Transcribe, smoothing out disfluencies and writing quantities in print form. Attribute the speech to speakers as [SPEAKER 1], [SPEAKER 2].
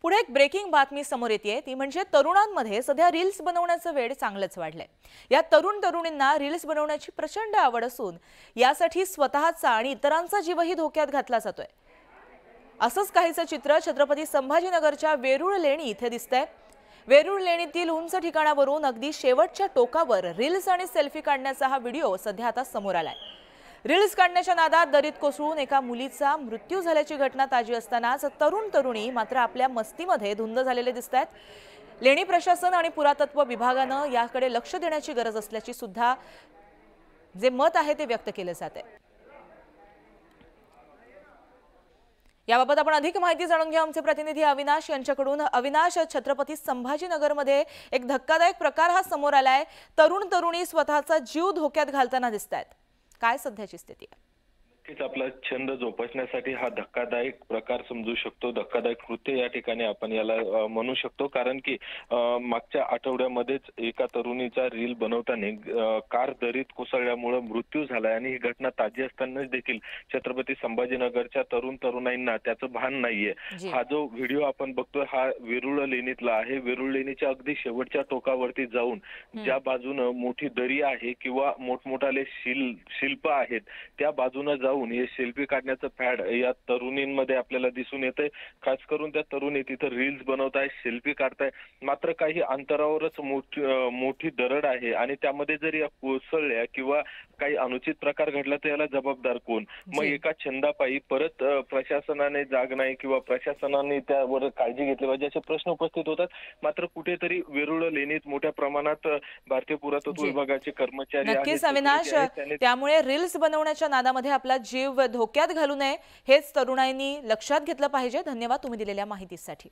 [SPEAKER 1] पुढे एक ब्रेकिंग बातमी समोर येते ती म्हणजे तरुणांमध्ये सध्या रील्स बनवण्याचं वेड चांगलंच वाढलंय। या तरुणींना रील्स बनवण्याची प्रचंड आवड असून यासाठी स्वतःचा आणि इतरांचा जीवही धोक्यात घातला जातोय। असंच काहीचं चित्र छत्रपती संभाजीनगरच्या वेरूळ लेणी इथे दिसतंय। वेरूळ लेणीतील उंच ठिकाणावरून अगदी शेवटच्या टोकावर रील्स आणि सेल्फी काढण्याचा हा व्हिडिओ सध्या आता समोर आलाय। रील्स काढण्याच्या नादात दरीत कोसळून एका मुलीचा मृत्यू झाल्याची घटना ताजी असतानाच तरुणी मात्र आपल्या मस्तीमध्ये धुंद झालेले दिसतात। लेणी प्रशासन आणि पुरातत्व विभागानं याकडे लक्ष देण्याची गरज असल्याची सुद्धा जे मत आहे ते व्यक्त केले जाते। याबाबत आपण अधिक माहिती जाणून घेऊ आमचे प्रतिनिधी अविनाश यांच्याकडून। अविनाश, छत्रपती संभाजीनगरमध्ये एक धक्कादायक प्रकार हा समोर आलाय। तरुणी स्वतःचा जीव धोक्यात घालताना दिसतायत। काय सध्याची स्थिती आहे?
[SPEAKER 2] आपला छंद जोपासण्यासाठी हा धक्कादायक प्रकार समजू शकतो, धक्कादायक कृत्य या ठिकाणी आपण याला म्हणू शकतो। कारण की मागच्या आठवड्यामध्येच एका तरुणीचा रील बनवताना कार दरीत कोसळल्यामुळे मृत्यू झाला आणि ही घटना ताजी असतानाच देखील छत्रपती संभाजीनगरच्या तरुणाईंना त्याचं भान नाहीये। हा जो व्हिडिओ आपण बघतोय हा वेरूळ लेणीतला आहे। वेरूळ लेणीच्या अगदी शेवटच्या टोकावरती जाऊन ज्या बाजूने मोठी दरी आहे किंवा मोठमोठाले शिल्प आहेत त्या बाजूने जाऊन हे सेल्फी काढण्याचं फॅड या तरुणींमध्ये आपल्याला दिसून येते। खास करून त्या तरुणी तिथे रील्स बनवताय, सेल्फी काढताय, मात्र काही अंतरावरच मोठी दरड आहे आणि त्यामध्ये जर या कोसळल्या किंवा काही अनुचित प्रकार घडला तर याला जबाबदार कोण? मग एका छंदापायी परत प्रशासनाने जाग नाही किंवा प्रशासनाने त्यावर काळजी घेतली पाहिजे असे प्रश्न उपस्थित होतात। मात्र कुठेतरी वेरूळ लेणीत मोठ्या प्रमाणात भारतीय पुरातत्व विभागाचे कर्मचारी आहेत।
[SPEAKER 1] नक्कीच अविनाश, त्यामुळे रील्स बनवण्याच्या नादामध्ये आपला जीव धोक्यात घालू नये हेच तरुणाईंनी लक्षात घेतलं पाहिजे। धन्यवाद तुम्ही दिलेल्या माहितीसाठी।